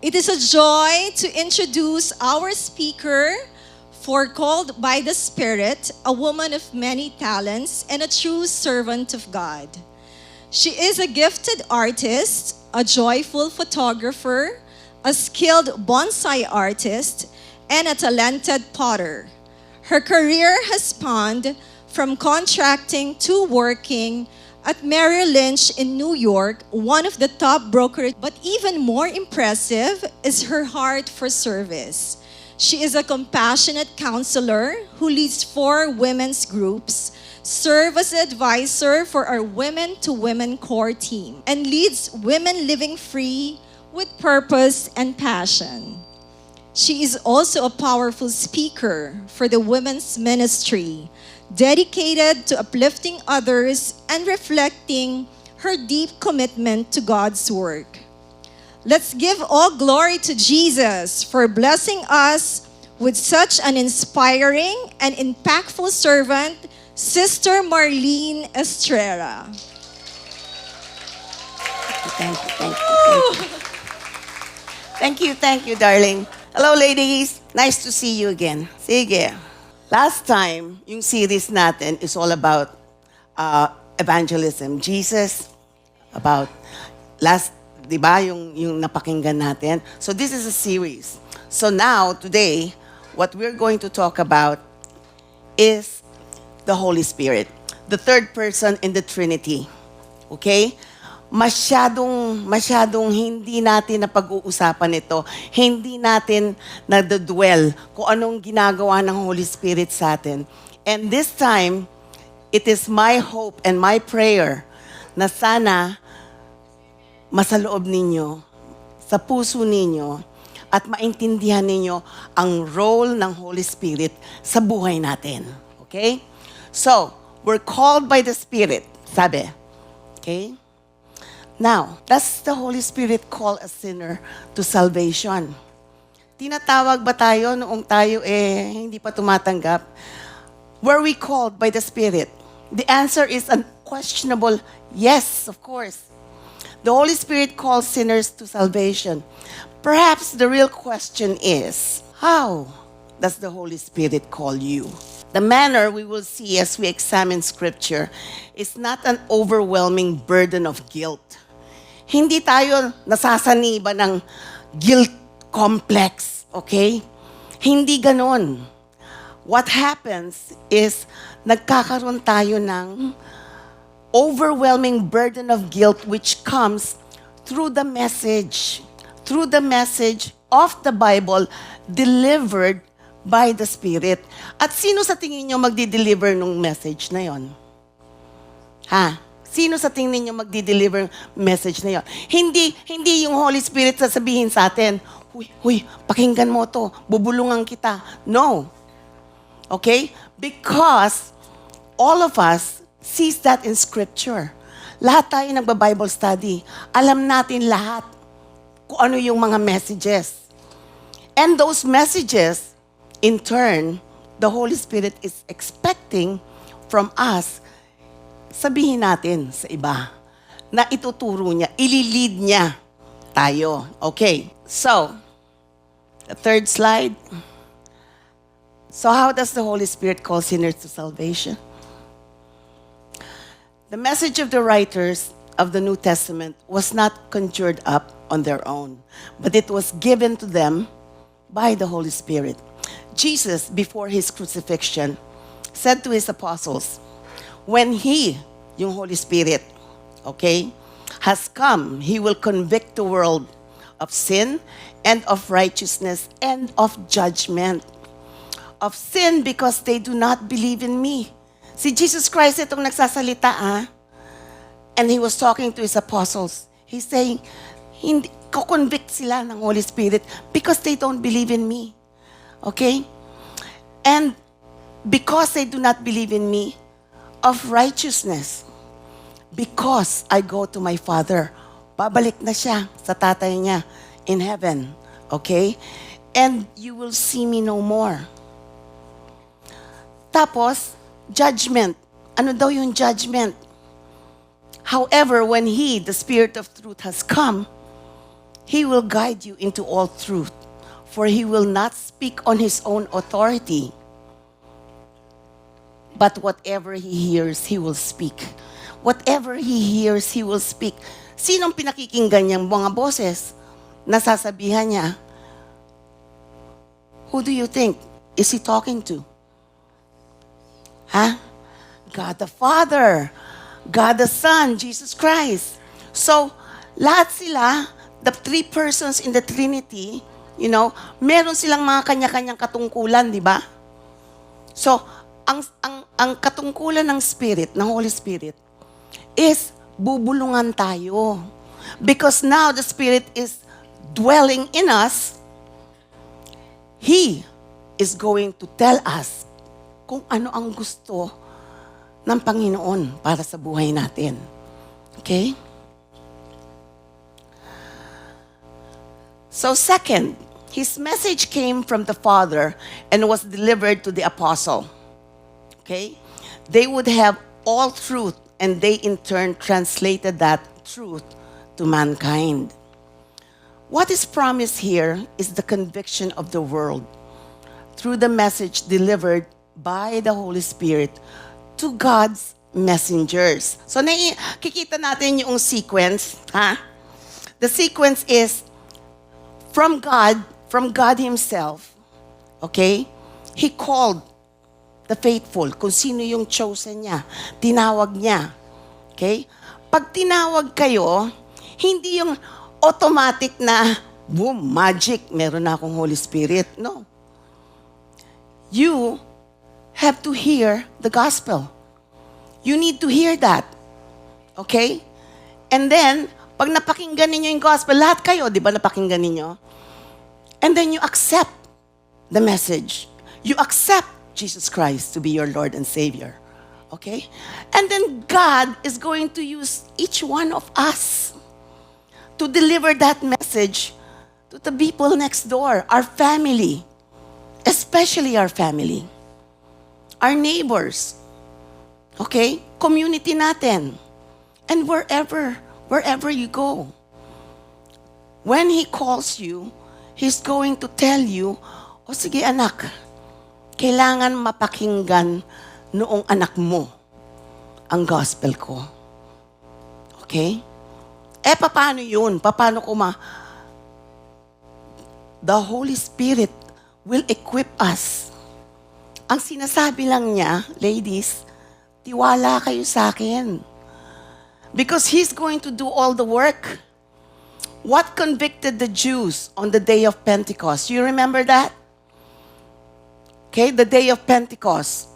It is a joy to introduce our speaker, for called by the Spirit, a woman of many talents and a true servant of God. She is a gifted artist, a joyful photographer, a skilled bonsai artist, and a talented potter. Her career has spanned from contracting to working at Merrill Lynch in New York, one of the top brokerage. But even more impressive is her heart for service. She is a compassionate counselor who leads 4 women's groups, serves as an advisor for our Women to Women core team, and leads Women Living Free with purpose and passion. She is also a powerful speaker for the women's ministry, dedicated to uplifting others and reflecting her deep commitment to God's work. Let's give all glory to Jesus for blessing us with such an inspiring and impactful servant, Sister Marlene Estrella. Thank you, darling. Hello, ladies. Nice to see you again. Sige. Last time, yung series natin is all about evangelism. Jesus, about di ba, yung napakinggan natin. So this is a series. So now, today, what we're going to talk about is the Holy Spirit, the third person in the Trinity. Okay? Masyadong hindi natin napag-uusapan ito. Hindi natin nadadwell kung anong ginagawa ng Holy Spirit sa atin. And this time, it is my hope and my prayer na sana masaloob ninyo, sa puso ninyo, at maintindihan ninyo ang role ng Holy Spirit sa buhay natin. Okay? So, we're called by the Spirit, sabi. Okay? Now, does the Holy Spirit call a sinner to salvation? Tinatawag ba tayo noong tayo hindi pa tumatanggap? Were we called by the Spirit? The answer is unquestionable yes, of course. The Holy Spirit calls sinners to salvation. Perhaps the real question is, how does the Holy Spirit call you? The manner we will see as we examine Scripture is not an overwhelming burden of guilt. Hindi tayo nasasaniba ng guilt complex, okay? Hindi ganon. What happens is nagkakaroon tayo ng overwhelming burden of guilt which comes through the message of the Bible delivered by the Spirit. At sino sa tingin nyo magdi-deliver ng message na yon? Sino sa tingin nyo magdi-deliver message na yon? Hindi yung Holy Spirit sasabihin sa atin, Huy, pakinggan mo to, bubulungan kita. No. Okay? Because all of us sees that in Scripture. Lahat tayo nagba-Bible study. Alam natin lahat kung ano yung mga messages. And those messages, in turn, the Holy Spirit is expecting from us, sabihin natin sa iba, na ituturo niya, ililid niya tayo. Okay, so, the third slide. So how does the Holy Spirit call sinners to salvation? The message of the writers of the New Testament was not conjured up on their own, but it was given to them by the Holy Spirit. Jesus, before his crucifixion, said to his apostles, when yung Holy Spirit, okay, has come, he will convict the world of sin and of righteousness and of judgment. Of sin because they do not believe in me. Si Jesus Christ itong nagsasalita, and he was talking to his apostles. He's saying, hindi, ko-convict sila ng Holy Spirit because they don't believe in me. Okay? And because they do not believe in me, of righteousness, because I go to my Father. Babalik na siya sa tatay niya in heaven. Okay? And you will see me no more. Tapos, judgment. Ano daw yung judgment? However, when He, the Spirit of truth, has come, He will guide you into all truth, for he will not speak on his own authority, but whatever he hears, he will speak. Whatever he hears, he will speak. Sinong pinakikinggan niyang mga boses? Nasasabihan niya, who do you think is he talking to? Huh? God the Father, God the Son, Jesus Christ. So, lahat sila, the three persons in the Trinity, meron silang mga kanya-kanyang katungkulan, di ba? So, ang katungkulan ng Spirit, ng Holy Spirit, is bubulungan tayo. Because now the Spirit is dwelling in us, He is going to tell us kung ano ang gusto ng Panginoon para sa buhay natin. Okay? So second, his message came from the Father and was delivered to the apostle. Okay? They would have all truth, and they in turn translated that truth to mankind. What is promised here is the conviction of the world through the message delivered by the Holy Spirit to God's messengers. So kikita natin yung sequence, ha? The sequence is from God Himself, okay? He called the faithful, kung sino yung chosen niya, tinawag niya, okay? Pag tinawag kayo, hindi yung automatic na, boom, magic, meron na akong Holy Spirit. No. You have to hear the gospel. You need to hear that. Okay? And then, pag napakinggan ninyo yung gospel, lahat kayo, di ba napakinggan ninyo? And then you accept the message. You accept Jesus Christ to be your Lord and Savior. Okay? And then God is going to use each one of us to deliver that message to the people next door, our family, especially our family, our neighbors, okay? Community natin, and wherever you go. When He calls you, He's going to tell you, o sige anak, kailangan mapakinggan noong anak mo ang gospel ko. Okay? Paano yun? Paano ko The Holy Spirit will equip us. Ang sinasabi lang niya, ladies, tiwala kayo sa akin. Because He's going to do all the work. What convicted the Jews on the day of Pentecost? You remember that? Okay, the day of Pentecost.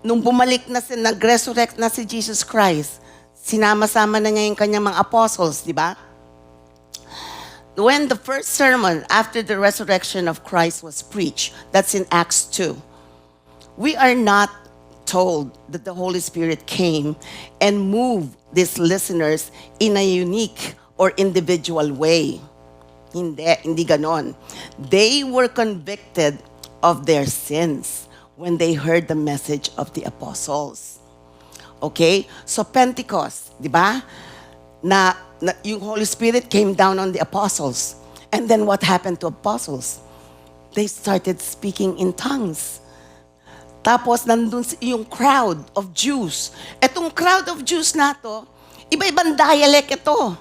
Nung bumalik na nag-resurrect na si Jesus Christ, sinama-sama na niya yung kanyang mga apostles, di ba? When the first sermon after the resurrection of Christ was preached, that's in Acts 2, we are not told that the Holy Spirit came and moved these listeners in a unique or individual way. Hindi ganon. They were convicted of their sins when they heard the message of the apostles. Okay? So Pentecost, di ba? Na yung Holy Spirit came down on the apostles. And then what happened to apostles? They started speaking in tongues. Tapos nandun yung crowd of Jews. Etong crowd of Jews na to, iba-ibang dialect ito.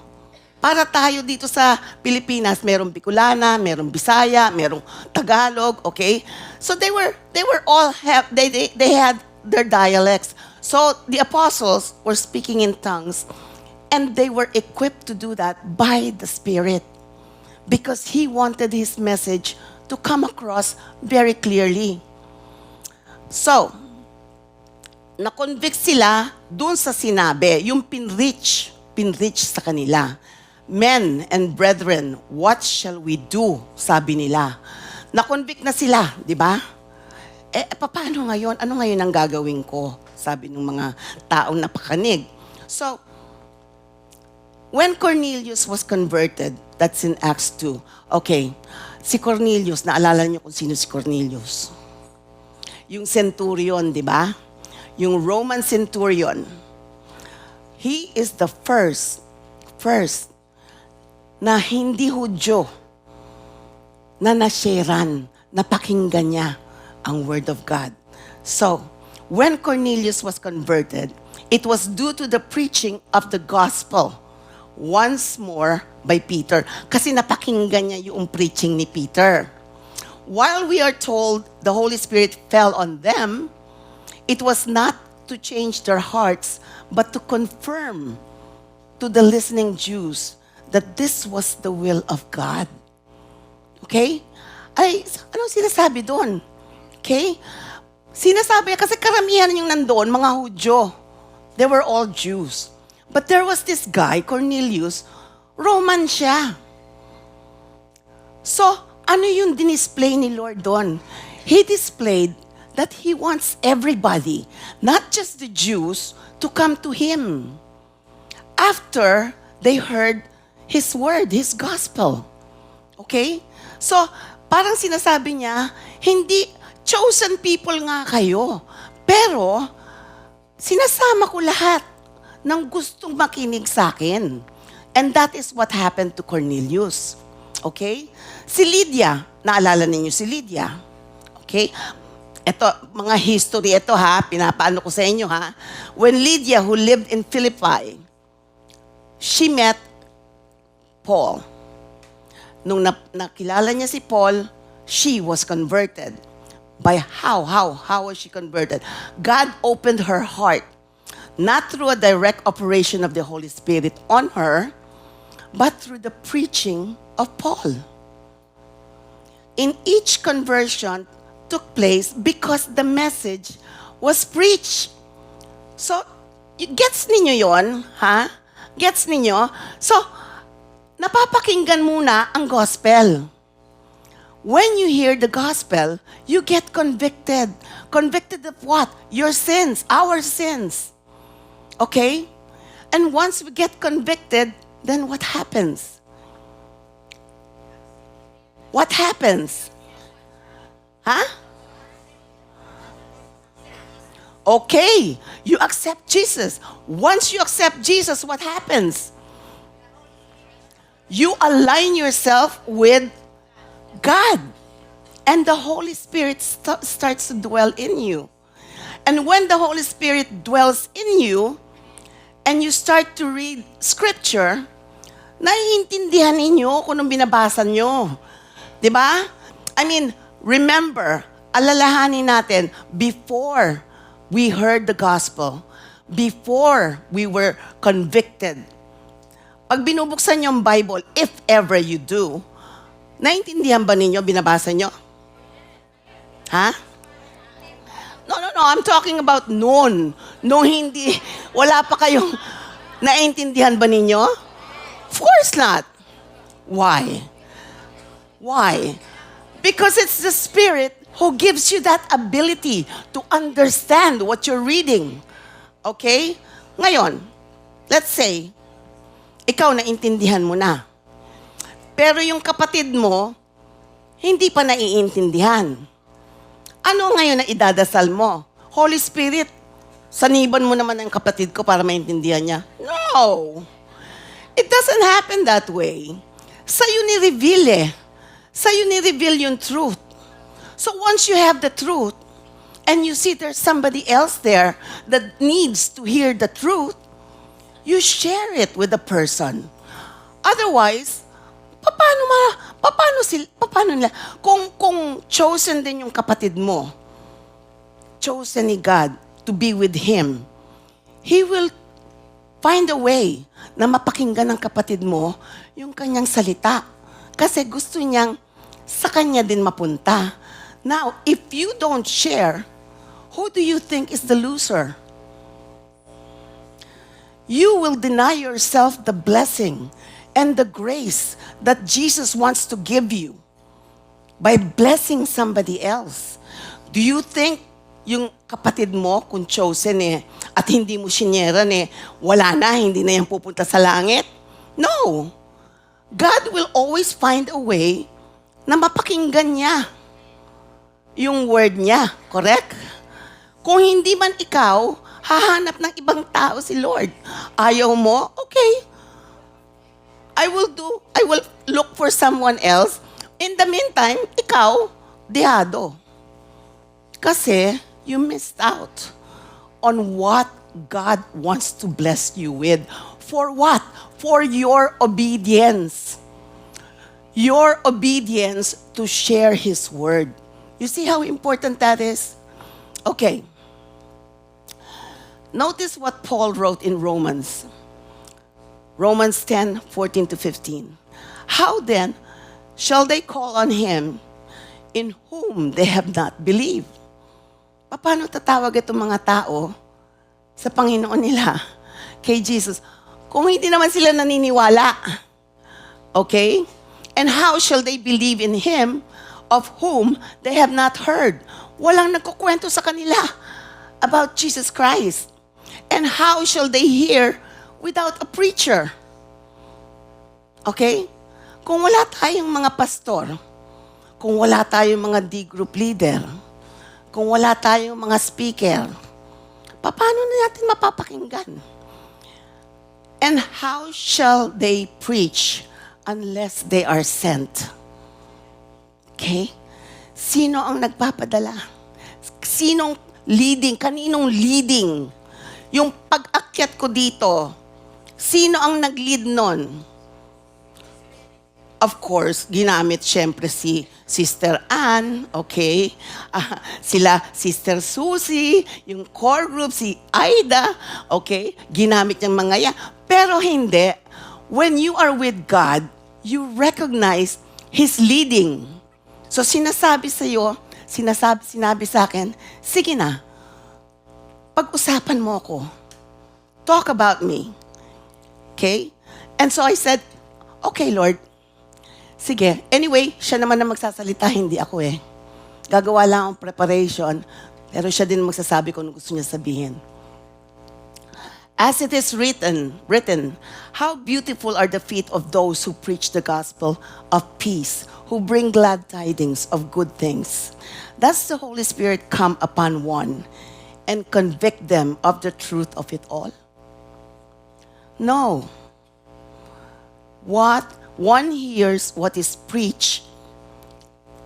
Para tayo dito sa Pilipinas, merong Bicolana, merong Bisaya, merong Tagalog, okay? So they had their dialects. So the apostles were speaking in tongues, and they were equipped to do that by the Spirit, because He wanted His message to come across very clearly. So, na-convict sila dun sa sinabi, yung pinreach sa kanila. Men and brethren, what shall we do? Sabi nila. Na-convict na sila, di ba? Paano ngayon? Ano ngayon ang gagawin ko? Sabi ng mga taong napakanig. So, when Cornelius was converted, that's in Acts 2. Okay, si Cornelius, naalala niyo kung sino si Cornelius? Yung centurion, di ba? Yung Roman centurion. He is the first na hindi Hudyo na nasharean, napakinggan niya ang Word of God. So, when Cornelius was converted, it was due to the preaching of the gospel once more by Peter. Kasi napakinggan niya yung preaching ni Peter. While we are told the Holy Spirit fell on them, it was not to change their hearts, but to confirm to the listening Jews that this was the will of God. Okay? Ay, anong sinasabi doon? Okay? Sinasabi, kasi karamihan yung nandoon, mga Hudyo. They were all Jews. But there was this guy, Cornelius, Roman siya. So, ano yung dinisplay ni Lord doon? He displayed that He wants everybody, not just the Jews, to come to Him after they heard His word, His gospel. Okay? So, parang sinasabi niya, hindi, chosen people nga kayo. Pero, sinasama ko lahat ng gustong makinig sa akin. And that is what happened to Cornelius. Okay? Si Lydia, naalala ninyo si Lydia. Okay? Ito, mga history ito ha, pinapaano ko sa inyo ha. When Lydia, who lived in Philippi, she met Paul. Nung nakilala niya si Paul, she was converted. By how was she converted? God opened her heart, not through a direct operation of the Holy Spirit on her, but through the preaching of Paul. In each conversion took place because the message was preached. So, gets ninyo yon, ha? Gets ninyo? So, napapakinggan muna ang gospel. When you hear the gospel, you get convicted. Convicted of what? Your sins, our sins. Okay? And once we get convicted, then what happens? What happens? Huh? Okay, you accept Jesus. Once you accept Jesus, what happens? You align yourself with God. And the Holy Spirit starts to dwell in you. And when the Holy Spirit dwells in you, and you start to read Scripture, naiintindihan ninyo kung anong binabasa nyo. Diba? I mean, remember, alalahanin natin, before we heard the gospel, before we were convicted, pag binubuksan nyo ang Bible, if ever you do, naiintindihan ba ninyo, binabasa nyo? Ha? No, I'm talking about noon. Nung hindi, wala pa kayong, naiintindihan ba ninyo? Of course not. Why? Why? Because it's the Spirit who gives you that ability to understand what you're reading. Okay? Ngayon, let's say, ikaw naintindihan mo na. Pero yung kapatid mo, hindi pa naiintindihan. Ano ngayon na idadasal mo? Holy Spirit, saniban mo naman ang kapatid ko para maintindihan niya. No! It doesn't happen that way. Sa'yo ni-reveal eh. Sa'yo ni-reveal yung truth. So once you have the truth, and you see there's somebody else there that needs to hear the truth, you share it with the person. Otherwise, paano nila? Kung chosen din yung kapatid mo, chosen ni God to be with Him, He will find a way na mapakinggan ng kapatid mo yung kanyang salita. Kasi gusto niyang sa kanya din mapunta. Now, if you don't share, who do you think is the loser? You will deny yourself the blessing and the grace that Jesus wants to give you by blessing somebody else. Do you think yung kapatid mo, kung chosen at hindi mo sinyeran wala na, hindi na yan pupunta sa langit? No. God will always find a way na mapakinggan niya yung word niya. Correct? Kung hindi man ikaw, hahanap ng ibang tao si Lord. Ayaw mo? Okay. I will look for someone else. In the meantime, ikaw, dehado. Kasi you missed out on what God wants to bless you with. For what? For your obedience. Your obedience to share His word. You see how important that is? Okay. Notice what Paul wrote in Romans. Romans 10:14-15. How then shall they call on Him in whom they have not believed? Paano tatawag itong mga tao sa Panginoon nila, kay Jesus, kung hindi naman sila naniniwala? Okay? And how shall they believe in Him of whom they have not heard? Walang nagkukwento sa kanila about Jesus Christ. And how shall they hear without a preacher? Okay? Kung wala tayong mga pastor, kung wala tayong mga D-group leader, kung wala tayong mga speaker, paano na natin mapapakinggan? And how shall they preach unless they are sent? Okay? Sino ang nagpapadala? Sinong leading? Kaninong leading? Yung pag-akyat ko dito, sino ang nag-lead nun? Of course, ginamit syempre si Sister Ann, okay? Sila Sister Susie, yung core group, si Aida, okay? Ginamit yung mga yan. Pero hindi. When you are with God, you recognize His leading. So sinasabi sa iyo, sinabi sa akin, sige na, pag-usapan mo ako. Talk about me. Okay? And so I said, okay, Lord. Sige. Anyway, siya naman na magsasalita, hindi ako eh. Gagawa lang akong preparation, pero siya din magsasabi kung gusto niya sabihin. As it is written, how beautiful are the feet of those who preach the gospel of peace, who bring glad tidings of good things. Does the Holy Spirit come upon one and convict them of the truth of it all? No. One hears what is preached.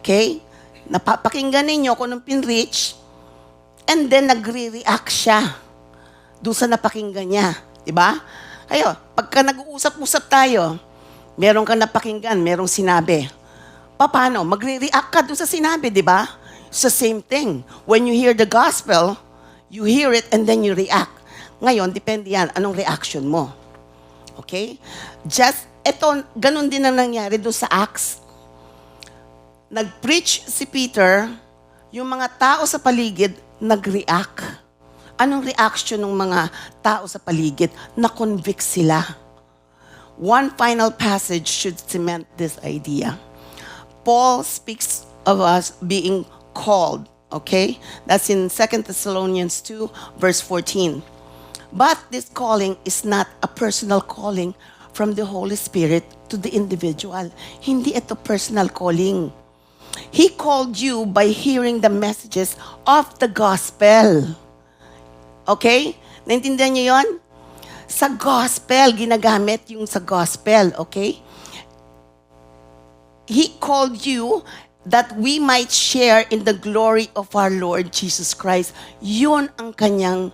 Okay? Napapakinggan ninyo kung anong pinreach, and then nagre-react siya doon sa napakinggan niya. Diba? Kayo, pagka nag-uusap-usap tayo, meron kang napakinggan, merong sinabi. Paano? Magre-react ka doon sa sinabi, diba? It's the same thing. When you hear the gospel, you hear it and then you react. Ngayon, depende yan, anong reaction mo. Okay? Ganun din ang nangyari doon sa Acts. Nag-preach si Peter, yung mga tao sa paligid, nag-react. Anong reaction ng mga tao sa paligid? Na-convict sila. One final passage should cement this idea. Paul speaks of us being called, okay? That's in 2 Thessalonians 2, verse 14. But this calling is not a personal calling from the Holy Spirit to the individual. Hindi ito personal calling. He called you by hearing the messages of the gospel. Okay? Naintindihan niyo yon? Sa gospel, ginagamit yung sa gospel, okay? He called you that we might share in the glory of our Lord Jesus Christ. Yun ang kanyang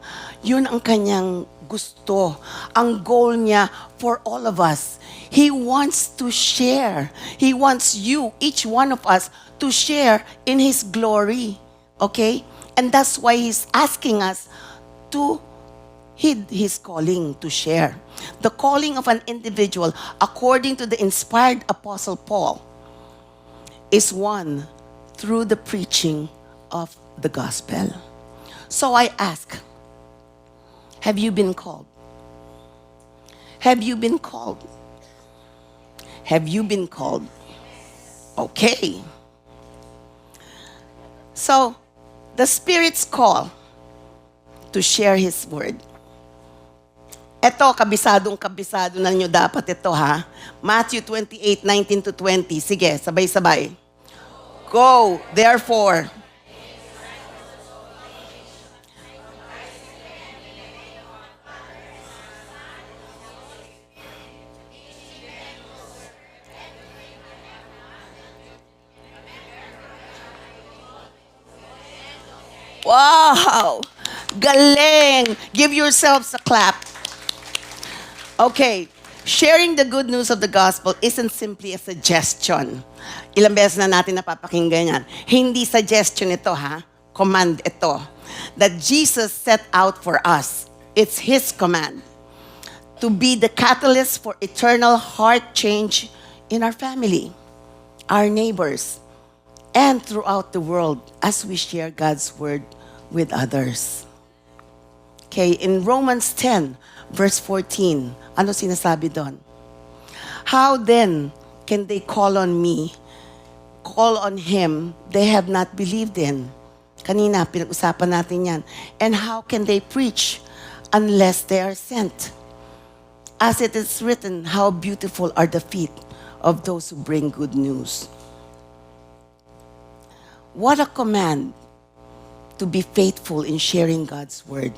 gusto. Ang goal niya for all of us. He wants to share. He wants you, each one of us, to share in His glory. Okay? And that's why He's asking us to heed His calling to share. The calling of an individual, according to the inspired Apostle Paul, is one through the preaching of the gospel. So I ask, have you been called? Have you been called? Have you been called? Okay. So, the Spirit's call to share His word. Ito, kabisado na nyo dapat ito, ha? Matthew 28:19-20. Sige, sabay-sabay. Go, therefore. Wow! Galing! Give yourselves a clap. Okay, sharing the good news of the gospel isn't simply a suggestion. Ilang beses na natin napapakinggan yan. Hindi suggestion ito, ha? Command ito. That Jesus set out for us. It's His command. To be the catalyst for eternal heart change in our family, our neighbors, and throughout the world as we share God's word with others. Okay, in Romans 10, verse 14, ano sinasabi doon? How then can they call on Him they have not believed in? Kanina, pinag-usapan natin yan. And how can they preach unless they are sent? As it is written, how beautiful are the feet of those who bring good news. What a command to be faithful in sharing God's word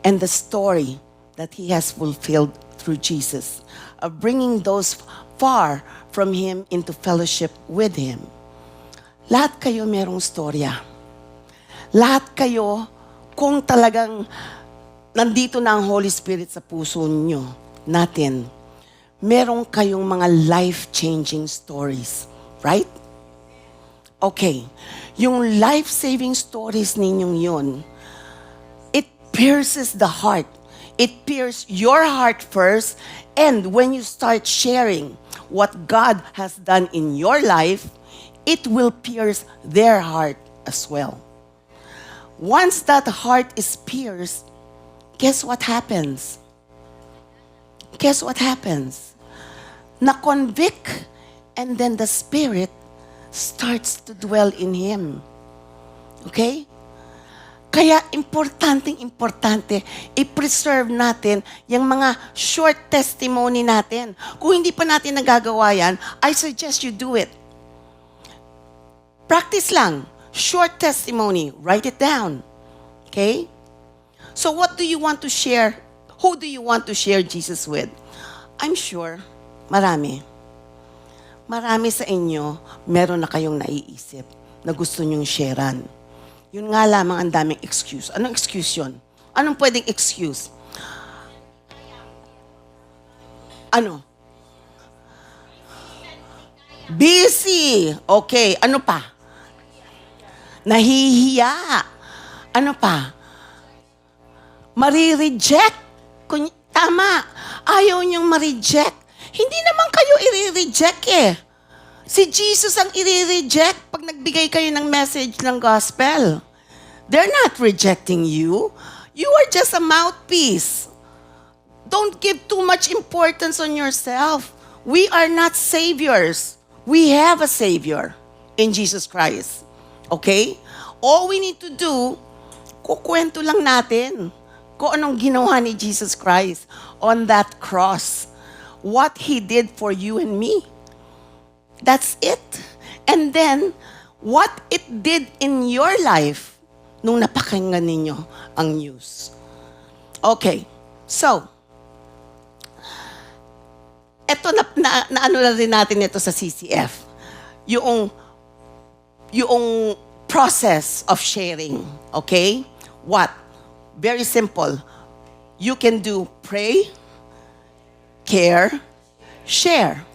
and the story that He has fulfilled through Jesus, of bringing those far from Him into fellowship with Him. Lahat kayo merong storya. Lahat kayo, kung talagang nandito na ang Holy Spirit sa puso niyo, natin, merong kayong mga life-changing stories. Right? Okay. Yung life-saving stories ninyong yun, it pierces the heart. It pierces your heart first, and when you start sharing what God has done in your life, it will pierce their heart as well. Once that heart is pierced, guess what happens? Guess what happens? Na-convict, and then the Spirit starts to dwell in him. Okay? Kaya importante, i-preserve natin yung mga short testimony natin. Kung hindi pa natin nagagawa yan, I suggest you do it. Practice lang. Short testimony. Write it down. Okay? So what do you want to share? Who do you want to share Jesus with? I'm sure, marami. Marami sa inyo, meron na kayong naiisip na gusto nyong sharean. Yun nga lamang ang daming excuse. Anong excuse yun? Anong pwedeng excuse? Ano? Busy. Okay. Ano pa? Nahihiya. Ano pa? Marireject. Tama. Ayaw niyong ma-reject. Hindi naman kayo i-reject eh. Si Jesus ang i-reject pag nagbigay kayo ng message ng gospel. They're not rejecting you. You are just a mouthpiece. Don't give too much importance on yourself. We are not saviors. We have a Savior in Jesus Christ. Okay? All we need to do, kukwento lang natin kung anong ginawa ni Jesus Christ on that cross. What He did for you and me. That's it. And then, what it did in your life nung napakinggan ninyo ang news. Okay. So, eto na ano na rin natin ito sa CCF. Yung process of sharing. Okay? What? Very simple. You can do pray, care, share.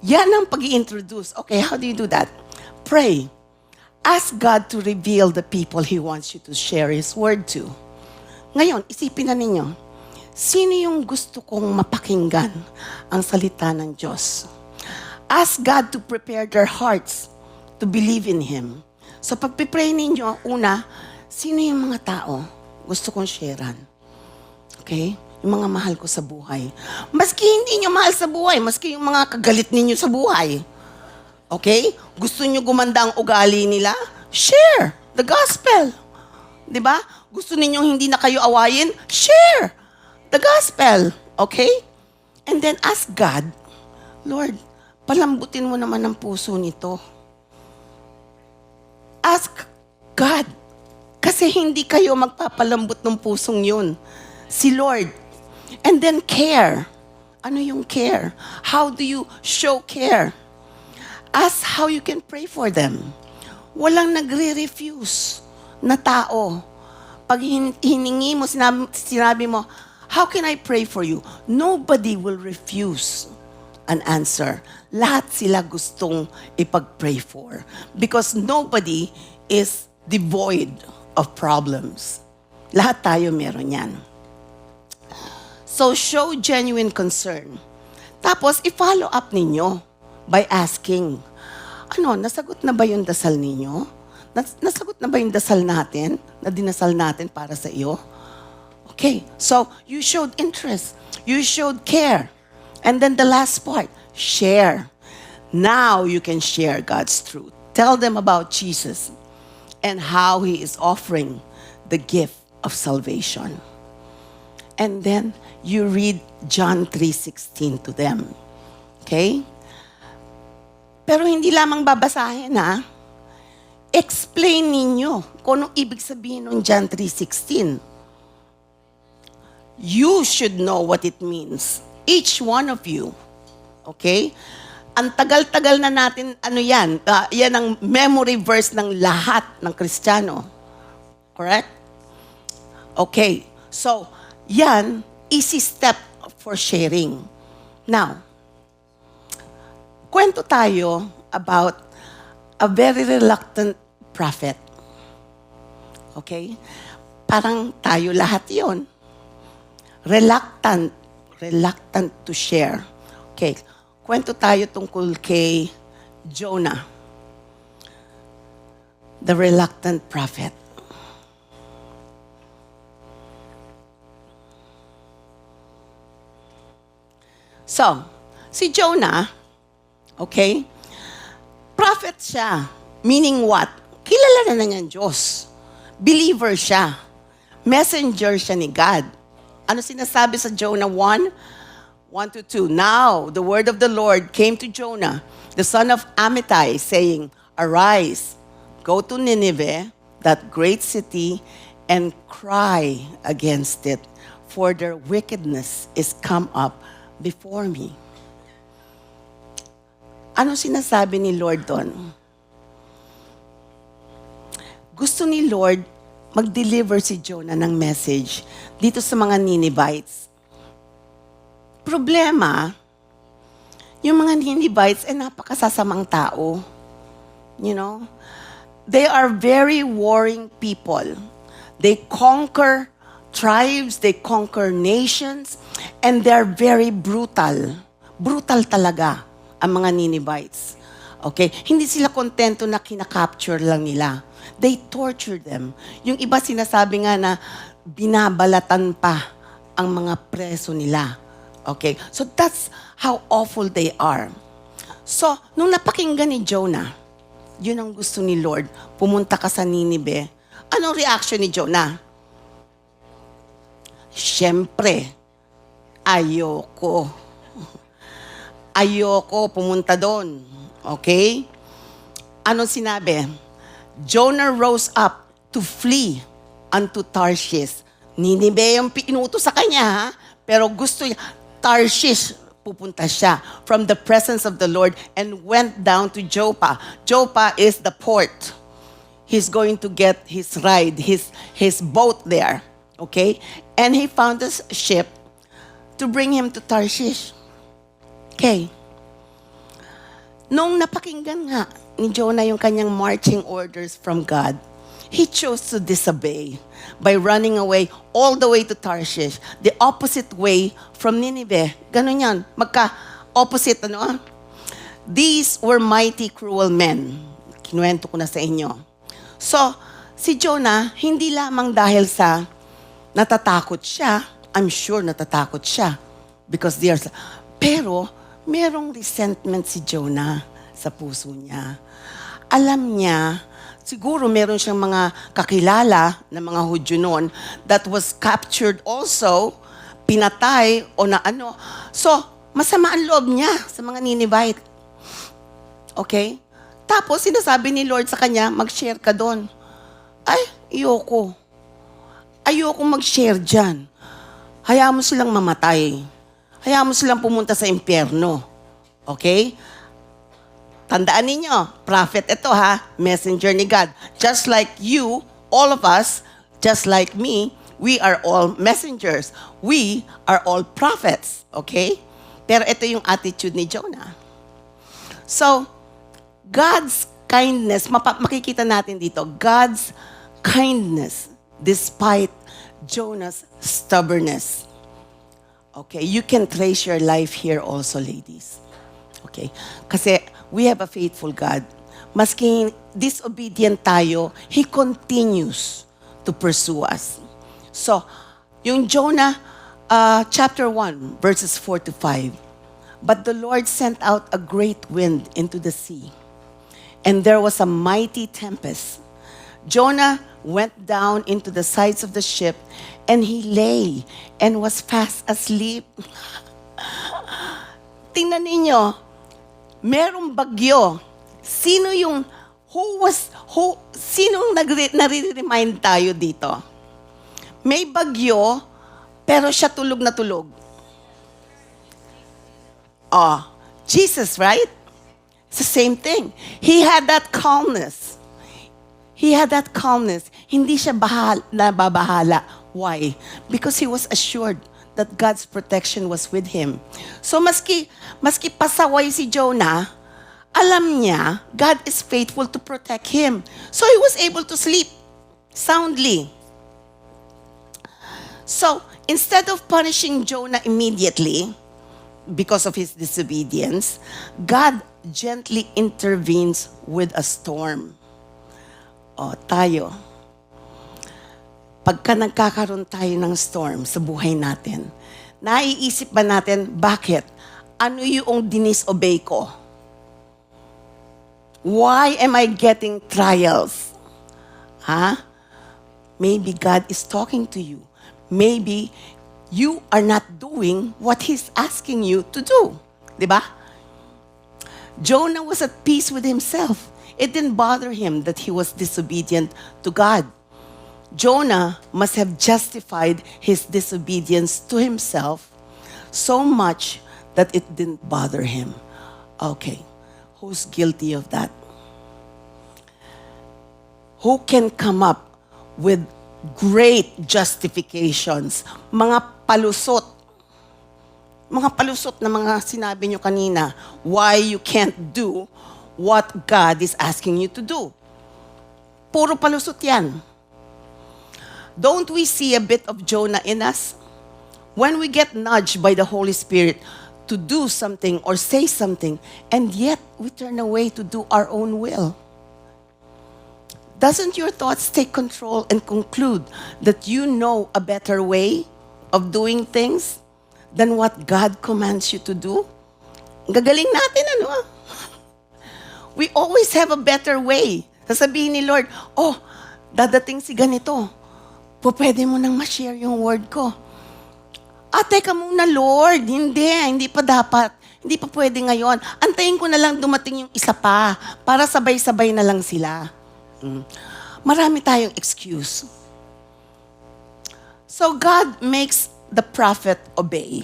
Yan ang pag-i-introduce. Okay, how do you do that? Pray. Ask God to reveal the people He wants you to share His word to. Ngayon, isipin na ninyo, sino yung gusto kong mapakinggan ang salita ng Diyos? Ask God to prepare their hearts to believe in Him. So pag-pray ninyo, una, sino yung mga tao gusto kong sharean? Okay? Yung mga mahal ko sa buhay. Maski hindi nyo mahal sa buhay, maski yung mga kagalit ninyo sa buhay. Okay? Gusto nyo gumanda ang ugali nila? Share the gospel. Diba? Gusto ninyong hindi na kayo awayin? Share the gospel. Okay? And then ask God, Lord, palambutin mo naman ang puso nito. Ask God. Kasi hindi kayo magpapalambot ng pusong yun. Si Lord. And then care. Ano yung care? How do you show care? Ask how you can pray for them. Walang nagre-refuse na tao. Pag hiningi mo, sinabi mo, how can I pray for you? Nobody will refuse an answer. Lahat sila gustong ipag-pray for. Because nobody is devoid of problems. Lahat tayo meron yan. So, show genuine concern. Tapos, i-follow up ninyo by asking, nasagot na ba yung dasal ninyo? Nasagot na ba yung dasal natin, na dinasal natin para sa iyo? Okay, so you showed interest. You showed care. And then the last part, share. Now you can share God's truth. Tell them about Jesus and how He is offering the gift of salvation. And then you read John 3:16 to them. Okay? Pero hindi lamang babasahin, ha? Explain ninyo kung anong ibig sabihin ng John 3:16. You should know what it means. Each one of you. Okay? Ang tagal-tagal na natin, yan ang memory verse ng lahat ng Kristiyano. Correct? Okay. So, yan, easy step for sharing. Now, kwento tayo about a very reluctant prophet. Okay? Parang tayo lahat yon. Reluctant to share. Okay. Kwento tayo tungkol kay Jonah, the reluctant prophet. So, si Jonah, okay, prophet siya. Meaning what? Kilala na niyang Diyos. Believer siya. Messenger siya ni God. Ano sinasabi sa Jonah 1:1-2? Now, the word of the Lord came to Jonah, the son of Amittai, saying, Arise, go to Nineveh, that great city, and cry against it, for their wickedness is come up before me. Ano sinasabi ni Lord doon? Gusto ni Lord mag-deliver si Jonah ng message dito sa mga Ninevites. Problema, yung mga Ninevites ay napakasasamang tao. You know? They are very warring people. They conquer tribes, they conquer nations, and they're very brutal. Brutal talaga ang mga Ninevites. Okay? Hindi sila kontento na kinakapture lang nila. They torture them. Yung iba sinasabi nga na binabalatan pa ang mga preso nila. Okay? So that's how awful they are. So, nung napakinggan ni Jonah, yun ang gusto ni Lord, pumunta ka sa Nineveh. Anong reaction ni Jonah? Siyempre, ayoko pumunta doon. Okay? Anong sinabi? Jonah rose up to flee unto Tarshish. Nineveh yung inutos sa kanya, ha? Pero gusto niya, Tarshish, pupunta siya from the presence of the Lord and went down to Joppa. Joppa is the port. He's going to get his ride, his boat there. Okay? And he found a ship to bring him to Tarshish. Okay. Nung napakinggan nga ni Jonah yung kanyang marching orders from God, he chose to disobey by running away all the way to Tarshish, the opposite way from Nineveh. Ganun yan. Magka-opposite, These were mighty, cruel men. Kinuwento ko na sa inyo. So, si Jonah, hindi lamang dahil sa natatakot siya, I'm sure natatakot siya, because pero, merong resentment si Jonah sa puso niya. Alam niya, siguro meron siyang mga kakilala na mga Hudyo noon that was captured also, pinatay o na ano. So, masama ang loob niya sa mga Ninevite. Okay? Tapos, sinasabi ni Lord sa kanya, mag-share ka doon. Ay, ayoko mag-share dyan. Hayaan mo silang mamatay. Hayaan mo silang pumunta sa impyerno. Okay? Tandaan ninyo, prophet ito ha, messenger ni God. Just like you all of us, just like me, we are all messengers. We are all prophets, okay? Pero ito yung attitude ni Jonah. So, God's kindness, makikita natin dito, God's kindness despite Jonah's stubbornness. Okay, you can trace your life here also, ladies. Okay, kasi we have a faithful God. Maski disobedient tayo, He continues to pursue us. So, yung Jonah, chapter 1, verses 4 to 5. But the Lord sent out a great wind into the sea, and there was a mighty tempest. Jonah went down into the sides of the ship, and he lay and was fast asleep. Tingnan ninyo, merong bagyo. Sinong nare-remind tayo dito? May bagyo, pero siya tulog na tulog. Oh, Jesus, right? It's the same thing. He had that calmness. Hindi siya nababahala. Why? Because he was assured that God's protection was with him. So maski pasaway si Jonah, alam niya, God is faithful to protect him. So he was able to sleep soundly. So, instead of punishing Jonah immediately because of his disobedience, God gently intervenes with a storm. O, tayo. Pagka nagkakaroon tayo ng storm sa buhay natin, naiisip ba natin, bakit? Ano yung dinisobey ko? Why am I getting trials? Maybe God is talking to you. Maybe you are not doing what He's asking you to do. Diba? Jonah was at peace with himself. It didn't bother him that he was disobedient to God. Jonah must have justified his disobedience to himself so much that it didn't bother him. Okay, who's guilty of that? Who can come up with great justifications? Mga palusot na mga sinabi nyo kanina, why you can't do what God is asking you to do. Puro palusot yan. Don't we see a bit of Jonah in us? When we get nudged by the Holy Spirit to do something or say something, and yet we turn away to do our own will. Doesn't your thoughts take control and conclude that you know a better way of doing things than what God commands you to do? Gagaling natin, ano? We always have a better way. Sasabihin ni Lord, oh, dadating si ganito. Pwede mo nang ma-share yung word ko. Teka muna, Lord. Hindi pa dapat. Hindi pa pwede ngayon. Antayin ko na lang dumating yung isa pa para sabay-sabay na lang sila. Marami tayong excuse. So God makes the prophet obey.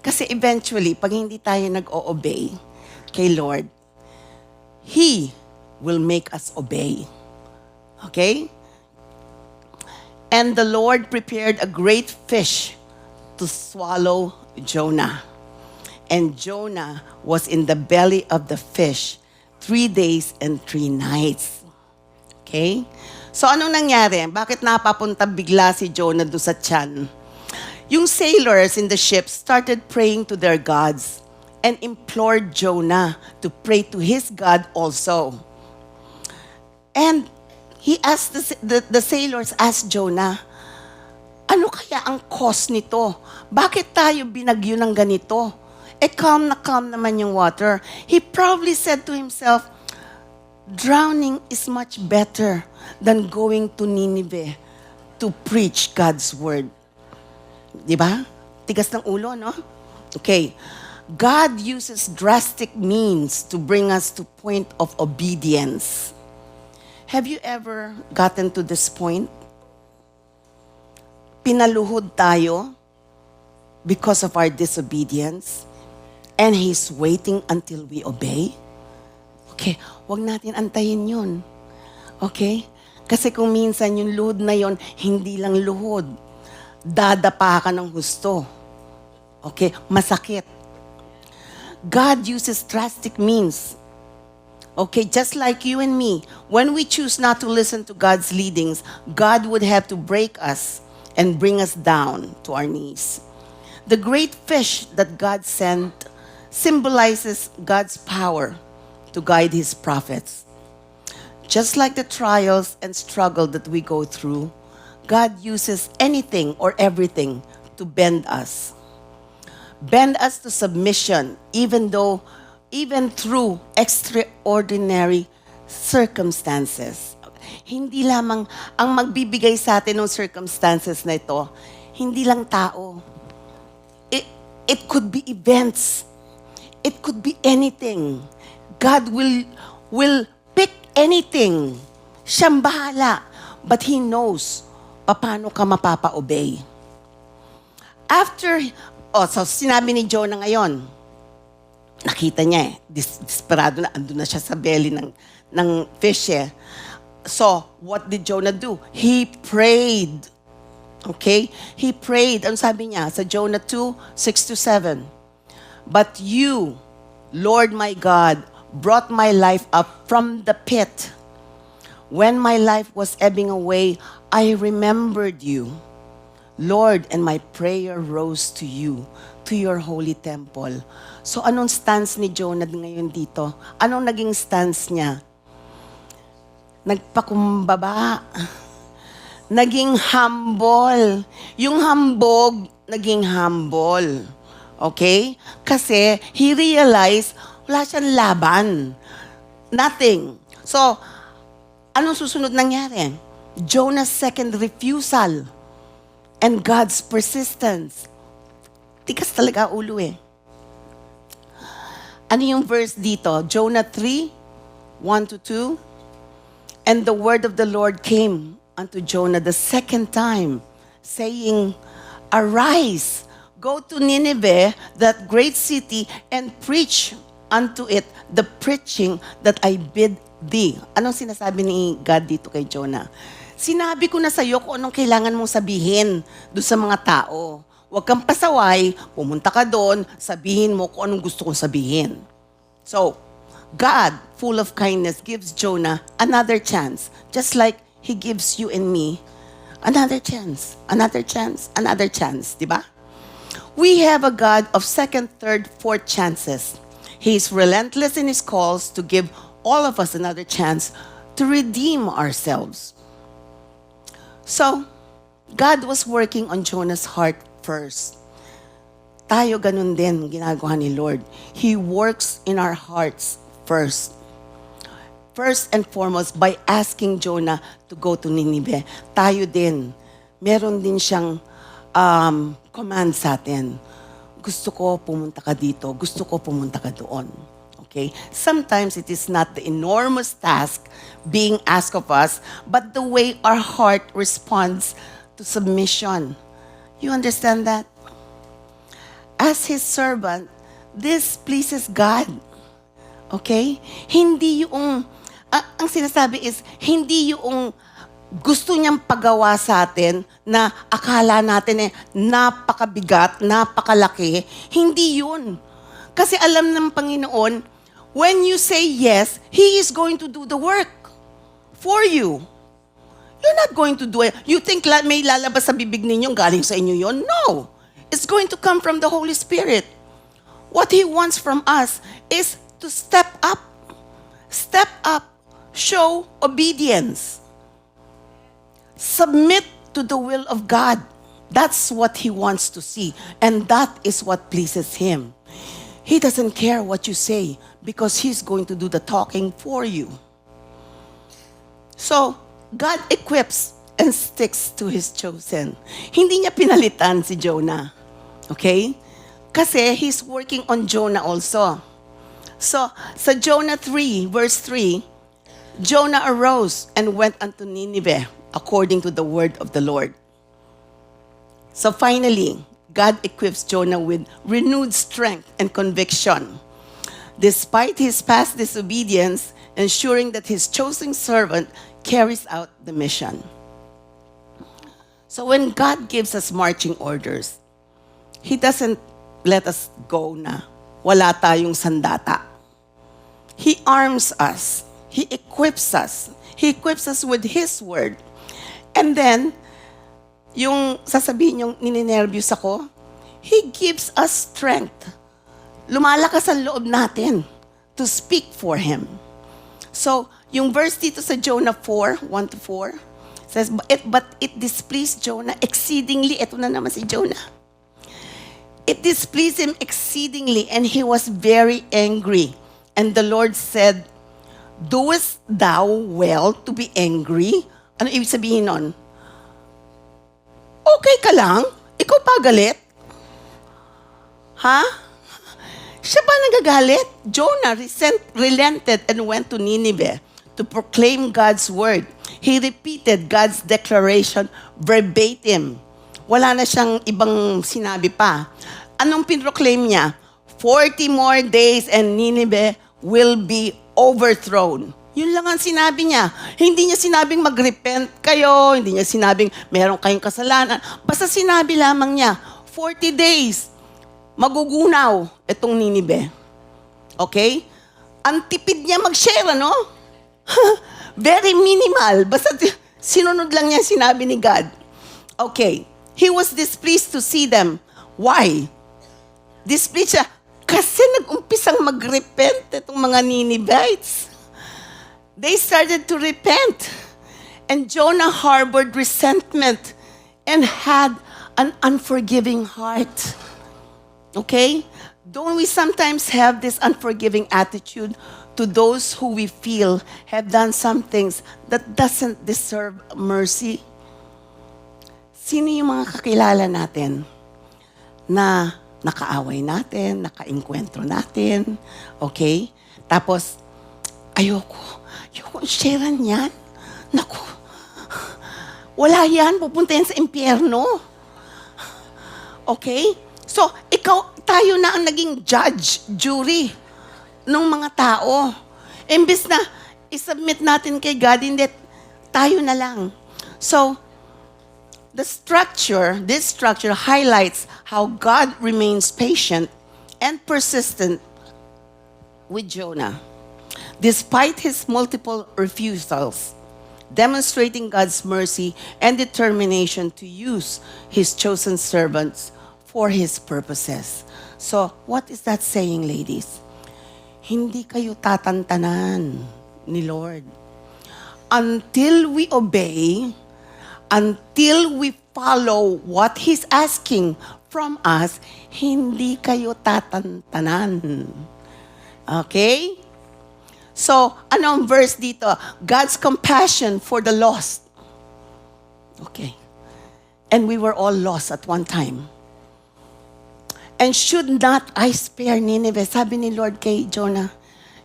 Kasi eventually, pag hindi tayo nag-o-obey kay Lord, He will make us obey. Okay? And the Lord prepared a great fish to swallow Jonah. And Jonah was in the belly of the fish 3 days and 3 nights. Okay? So anong nangyari? Bakit napapunta bigla si Jonah doon sa tiyan? Yung sailors in the ship started praying to their gods and implored Jonah to pray to his God also. And he asked the sailors asked Jonah, ano kaya ang cause nito? Bakit tayo binagyo ng ganito? Calm naman yung water. He probably said to himself, drowning is much better than going to Nineveh to preach God's word. Diba? Tigas ng ulo, no? Okay. God uses drastic means to bring us to point of obedience. Have you ever gotten to this point? Pinaluhod tayo because of our disobedience, and He's waiting until we obey? Okay, wag natin antayin yun. Okay? Kasi kung minsan yung luhod na yon, hindi lang luhod. Dadapa ka ng husto. Okay? Masakit. God uses drastic means. Okay, just like you and me, when we choose not to listen to God's leadings, God would have to break us and bring us down to our knees. The great fish that God sent symbolizes God's power to guide His prophets. Just like the trials and struggle that we go through, God uses anything or everything to bend us. Bend us to submission, even through extraordinary circumstances. Hindi lamang ang magbibigay sa atin ng circumstances na ito, hindi lang tao. It could be events. It could be anything. God will pick anything. Siyang bahala. But He knows paano ka mapapa-obey. So sinabi ni Jonah ngayon, nakita niya desperado na, andun na siya sa belly ng fish eh. So, what did Jonah do? He prayed. Okay? He prayed. Ano sabi niya? Sa Jonah 2:6-7. But you, Lord my God, brought my life up from the pit. When my life was ebbing away, I remembered you, Lord, and my prayer rose to you, to your holy temple. So anong stance ni Jonah ngayon dito? Anong naging stance niya? Nagpakumbaba. Naging humble. Yung hambog, naging humble. Okay? Kasi he realized wala siyang laban. Nothing. So, anong susunod nangyari? Jonah's second refusal and God's persistence. Tikas talaga ulo eh. Ano yung verse dito? Jonah 3:1-2. And the word of the Lord came unto Jonah the second time, saying, Arise, go to Nineveh, that great city, and preach unto it the preaching that I bid thee. Anong sinasabi ni God dito kay Jonah? Sinabi ko na sa iyo kung anong kailangan mong sabihin doon sa mga tao. Huwag kang pasaway, pumunta ka doon, sabihin mo kung anong gusto kong sabihin. So, God, full of kindness, gives Jonah another chance. Just like He gives you and me another chance, another chance, another chance. Diba? We have a God of second, third, fourth chances. He is relentless in His calls to give all of us another chance to redeem ourselves. So, God was working on Jonah's heart first. Tayo ganun din ginagawa ni Lord. He works in our hearts first. First and foremost, by asking Jonah to go to Nineveh. Tayo din, meron din siyang command sa atin. Gusto ko pumunta ka dito, gusto ko pumunta ka doon. Okay? Sometimes it is not the enormous task being asked of us, but the way our heart responds to submission. You understand that? As His servant, this pleases God. Okay? Hindi yung, ang sinasabi is, hindi yung gusto niyang pagawa sa atin na akala natin napakabigat, napakalaki. Hindi yun. Kasi alam ng Panginoon, when you say yes, He is going to do the work for you. You're not going to do it. You think may lalabas sa bibig ninyo, galing sa inyo yon? No. It's going to come from the Holy Spirit. What He wants from us is to step up. Step up. Show obedience. Submit to the will of God. That's what He wants to see. And that is what pleases Him. He doesn't care what you say because He's going to do the talking for you. So, God equips and sticks to His chosen. Hindi niya pinalitan si Jonah. Okay? Kasi He's working on Jonah also. So, sa Jonah 3, verse 3, Jonah arose and went unto Nineveh according to the word of the Lord. So finally, God equips Jonah with renewed strength and conviction. despite his past disobedience, ensuring that his chosen servant carries out the mission. So when God gives us marching orders, He doesn't let us go na wala tayong sandata. He arms us. He equips us. He equips us with His word. And then, yung sasabihin yung nininervyos ako, He gives us strength. Lumalakas ang loob natin to speak for Him. So, yung verse dito sa Jonah 4, 1-4, says, but it displeased Jonah exceedingly. Ito na naman si Jonah. It displeased him exceedingly, and he was very angry. And the Lord said, doest thou well to be angry? Ano ibig sabihin nun? Okay ka lang? Ikaw pa galit? Ha? Siya ba nagagalit? Jonah relented and went to Nineveh to proclaim God's word. He repeated God's declaration verbatim. Wala na siyang ibang sinabi pa. Anong pinroclaim niya? 40 more days and Nineveh will be overthrown. Yun lang ang sinabi niya. Hindi niya sinabing mag-repent kayo, hindi niya sinabing meron kayong kasalanan. Basta sinabi lamang niya, 40 days, magugunaw itong Nineveh. Okay? Ang tipid niya mag-share, ano? Very minimal. Basta sinunod lang niya sinabi ni God. Okay. He was displeased to see them. Why? Displeased siya. Kasi nag-umpisang mag-repent itong mga Ninevites. They started to repent. And Jonah harbored resentment and had an unforgiving heart. Okay? Don't we sometimes have this unforgiving attitude to those who we feel have done some things that doesn't deserve mercy? Sino yung mga kakilala natin na nakaaway natin, nakainkwentro natin, okay? Tapos, ayoko sharean yan. Naku, wala yan, pupunta yan sa impyerno. Okay? So, tayo na ang naging judge, jury, ng mga tao. Imbes na isubmit natin kay God, hindi, tayo na lang. So, this structure highlights how God remains patient and persistent with Jonah, despite his multiple refusals, demonstrating God's mercy and determination to use His chosen servants for His purposes. So, what is that saying, ladies? Hindi kayo tatantanan ni Lord. Until we obey, until we follow what He's asking from us, hindi kayo tatantanan. Okay? So, anong verse dito? God's compassion for the lost. Okay. And we were all lost at one time. And should not I spare Nineveh? Sabi ni Lord kay Jonah,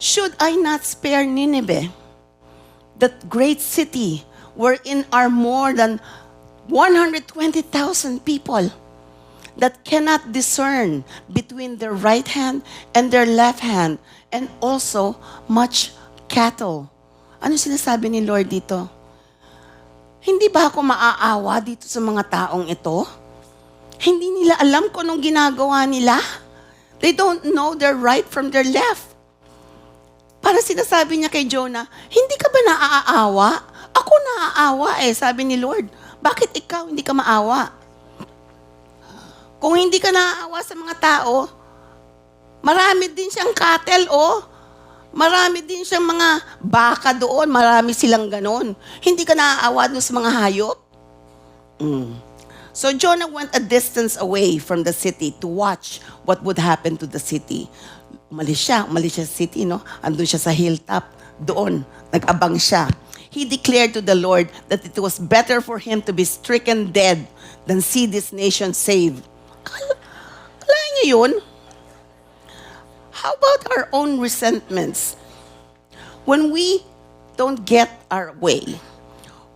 should I not spare Nineveh? That great city wherein are more than 120,000 people that cannot discern between their right hand and their left hand, and also much cattle. Ano sinasabi ni Lord dito? Hindi ba ako maaawa dito sa mga taong ito? Hindi nila alam kung anong ginagawa nila. They don't know their right from their left. Para sinasabi niya kay Jonah, hindi ka ba naaawa? Ako naaawa sabi ni Lord. Bakit ikaw hindi ka maawa? Kung hindi ka naaawa sa mga tao, marami din siyang cattle, Marami din siyang mga baka doon, marami silang ganon. Hindi ka naaawa doon sa mga hayop? So Jonah went a distance away from the city to watch what would happen to the city. Umalis siya sa city, Andun siya sa hilltop. Doon, nag-abang siya. He declared to the Lord that it was better for him to be stricken dead than see this nation saved. Kalahin niyo yun? How about our own resentments? When we don't get our way,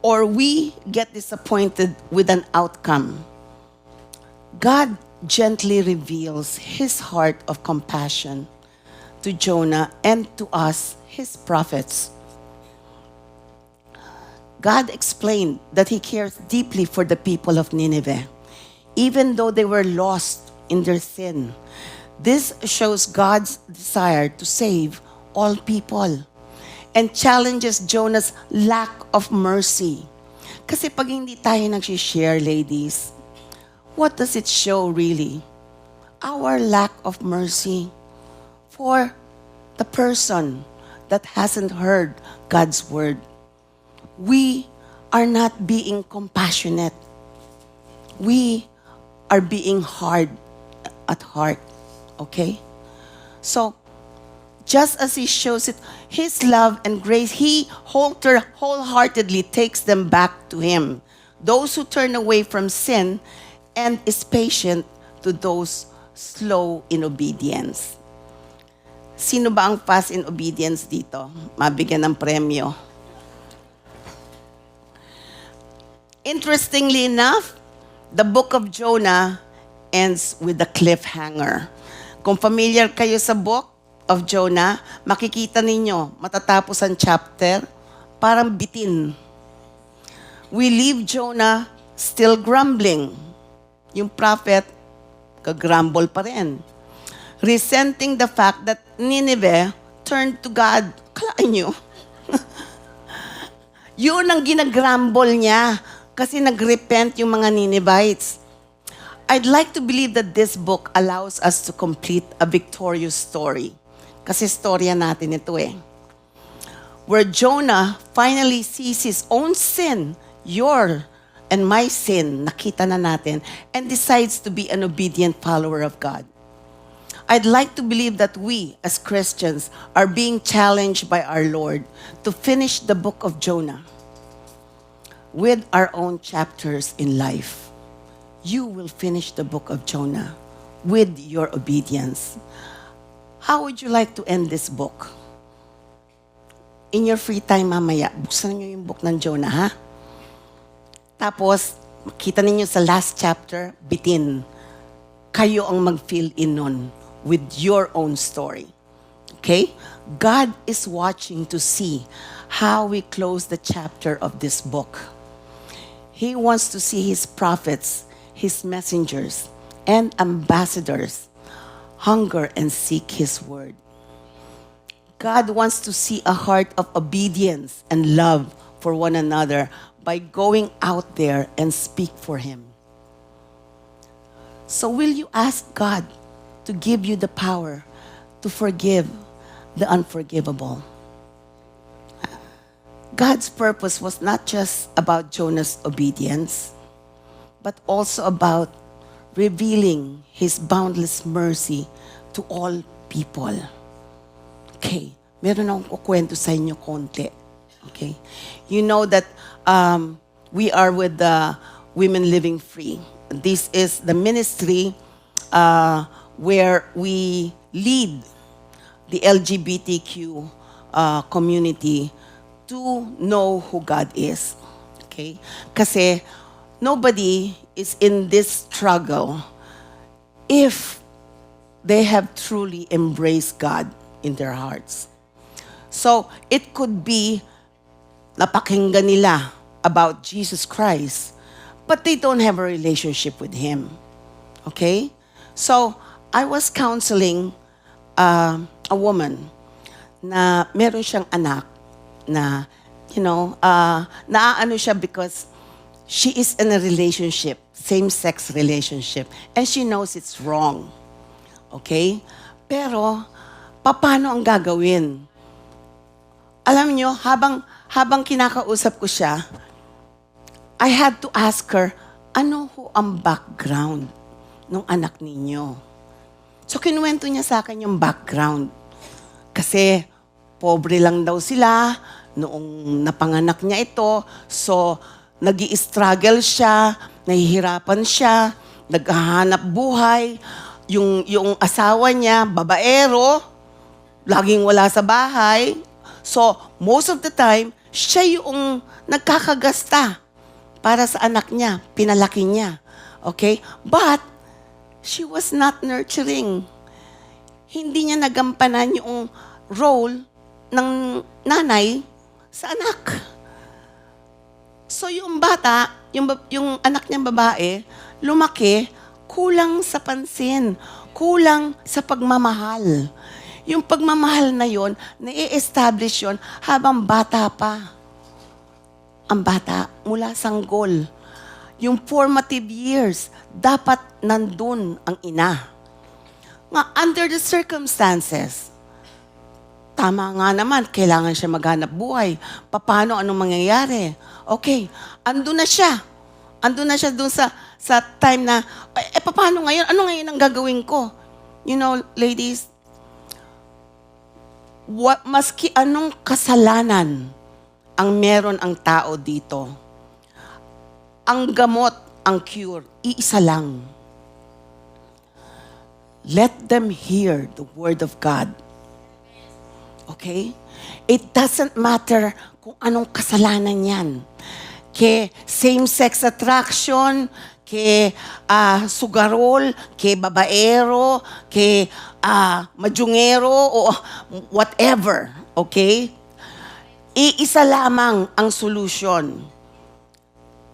or we get disappointed with an outcome, God gently reveals His heart of compassion to to Jonah and to us, his prophets. God explained that he cares deeply for the people of Nineveh, even though they were lost in their sin. This shows God's desire to save all people and challenges Jonah's lack of mercy. Kasi pag hindi tayo nag-share, ladies, what does it show really? Our lack of mercy for the person that hasn't heard God's word. We are not being compassionate. We are being hard at heart. Okay? So, just as he shows it, his love and grace, he wholeheartedly takes them back to him. Those who turn away from sin and is patient to those slow in obedience. Sino ba ang fast in obedience dito? Mabigyan ng premyo. Interestingly enough, the book of Jonah ends with a cliffhanger. Kung familiar kayo sa book of Jonah, makikita ninyo, matatapos ang chapter, parang bitin. We leave Jonah still grumbling. Yung prophet, kagrumble pa rin. Resenting the fact that Nineveh turned to God. Kalaan nyo? Yun ang ginagrumble niya kasi nagrepent yung mga Ninevites. I'd like to believe that this book allows us to complete a victorious story. Kasi storya natin ito eh. Where Jonah finally sees his own sin, your and my sin, nakita na natin, and decides to be an obedient follower of God. I'd like to believe that we, as Christians, are being challenged by our Lord to finish the book of Jonah with our own chapters in life. You will finish the book of Jonah with your obedience. How would you like to end this book? In your free time mamaya, buksan niyo yung book ng Jonah, ha? Tapos, makita ninyo sa last chapter, bitin. Kayo ang mag-fill in nun with your own story. Okay? God is watching to see how we close the chapter of this book. He wants to see his prophets, his messengers, and ambassadors hunger and seek his word. God wants to see a heart of obedience and love for one another by going out there and speak for him. So will you ask God to give you the power to forgive the unforgivable? God's purpose was not just about Jonah's obedience, but also about revealing his boundless mercy to all people. Okay, meron akong kukwento sa inyo konti. Okay, you know that we are with the Women Living Free. This is the ministry where we lead the LGBTQ community to know who God is. Okay? Kasi nobody is in this struggle if they have truly embraced God in their hearts. So, it could be napakinggan nila about Jesus Christ, but they don't have a relationship with Him. Okay? So, I was counseling a woman na meron siyang anak na, naaano siya because she is in a relationship, same-sex relationship, and she knows it's wrong. Okay? Pero, paano ang gagawin? Alam niyo, habang kinakausap ko siya, I had to ask her, ano ho ang background ng anak ninyo? So, kinuwento niya sa akin yung background. Kasi, pobre lang daw sila noong napanganak niya ito. So, nag-i-struggle siya, nahihirapan siya, naghahanap buhay. Yung asawa niya, babaero, laging wala sa bahay. So, most of the time, siya yung nagkakagasta para sa anak niya, pinalaki niya. Okay? But, she was not nurturing. hindi niya nagampanan yung role ng nanay sa anak. So yung bata, yung anak niyang babae, lumaki, kulang sa pansin, kulang sa pagmamahal. Yung pagmamahal na yon, nai-establish yon habang bata pa. Ang bata, mula sanggol. Yung formative years, dapat nandun ang ina. Nga, under the circumstances, tama nga naman, kailangan siya maghanap buhay. Paano, anong mangyayari? Okay, andun na siya. Andun na siya dun sa time na, paano ngayon? Ano ngayon ang gagawin ko? You know, ladies, maski anong kasalanan ang meron ang tao dito, ang gamot, ang cure, iisa lang. Let them hear the word of God. Okay? It doesn't matter kung anong kasalanan yan. Ke same-sex attraction, ke sugarol, ke babaero, ke majungero, o whatever. Okay? Iisa lamang ang solution.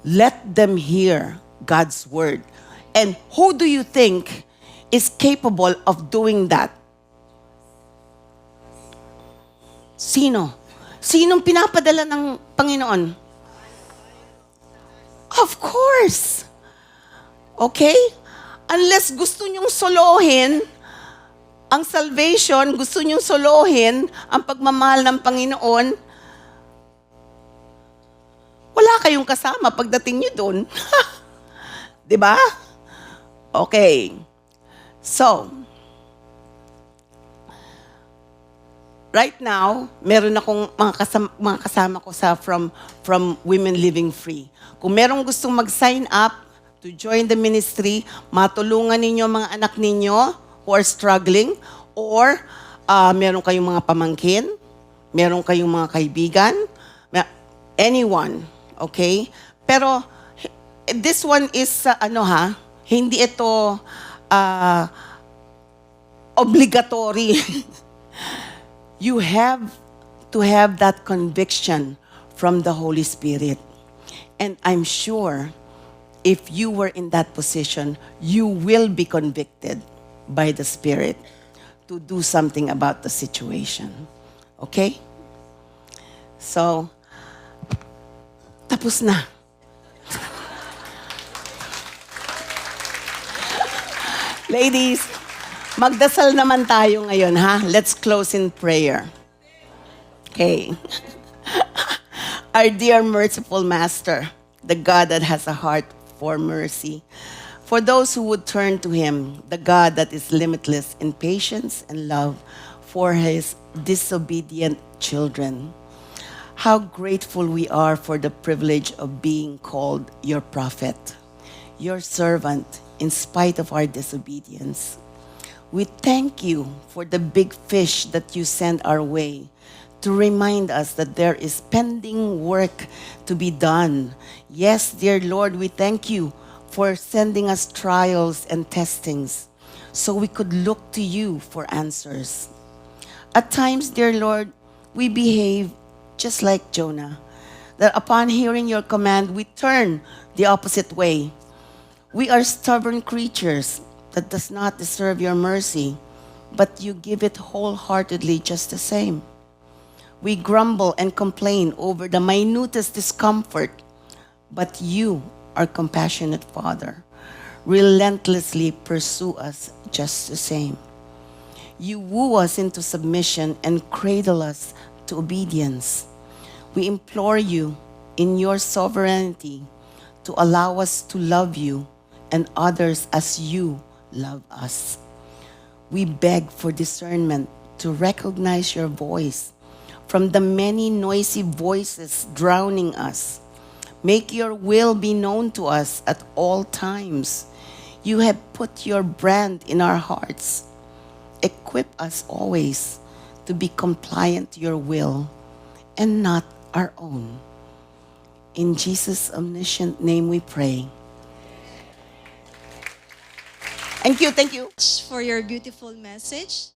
Let them hear God's word. And who do you think is capable of doing that? Sino? Sinong pinapadala ng Panginoon? Of course. Okay? Unless gusto nyong solohin ang salvation, gusto nyong solohin ang pagmamahal ng Panginoon, wala kayong kasama pagdating nyo doon. Diba? Okay. So, right now, meron akong mga kasama ko from Women Living Free. Kung merong gustong mag-sign up to join the ministry, matulungan ninyo mga anak ninyo who are struggling, or meron kayong mga pamangkin, meron kayong mga kaibigan, anyone, okay? Pero this one is, hindi ito obligatory. You have to have that conviction from the Holy Spirit. And I'm sure if you were in that position, you will be convicted by the Spirit to do something about the situation. Okay? So, tapos na. Ladies, magdasal naman tayo ngayon, ha? Let's close in prayer. Okay. Our dear merciful Master, the God that has a heart for mercy, for those who would turn to Him, the God that is limitless in patience and love for His disobedient children. How grateful we are for the privilege of being called your prophet, your servant, in spite of our disobedience. We thank you for the big fish that you sent our way to remind us that there is pending work to be done. Yes, dear Lord, we thank you for sending us trials and testings so we could look to you for answers. At times, dear Lord, we behave just like Jonah, that upon hearing your command, we turn the opposite way. We are stubborn creatures that does not deserve your mercy, but you give it wholeheartedly just the same. We grumble and complain over the minutest discomfort, but you, our compassionate Father, relentlessly pursue us just the same. You woo us into submission and cradle us to obedience. We implore you in your sovereignty to allow us to love you and others as you love us. We beg for discernment to recognize your voice from the many noisy voices drowning us. Make your will be known to us at all times. You have put your brand in our hearts. Equip us always to be compliant to your will and not our own. In Jesus' omniscient name we pray. Thank you. For your beautiful message.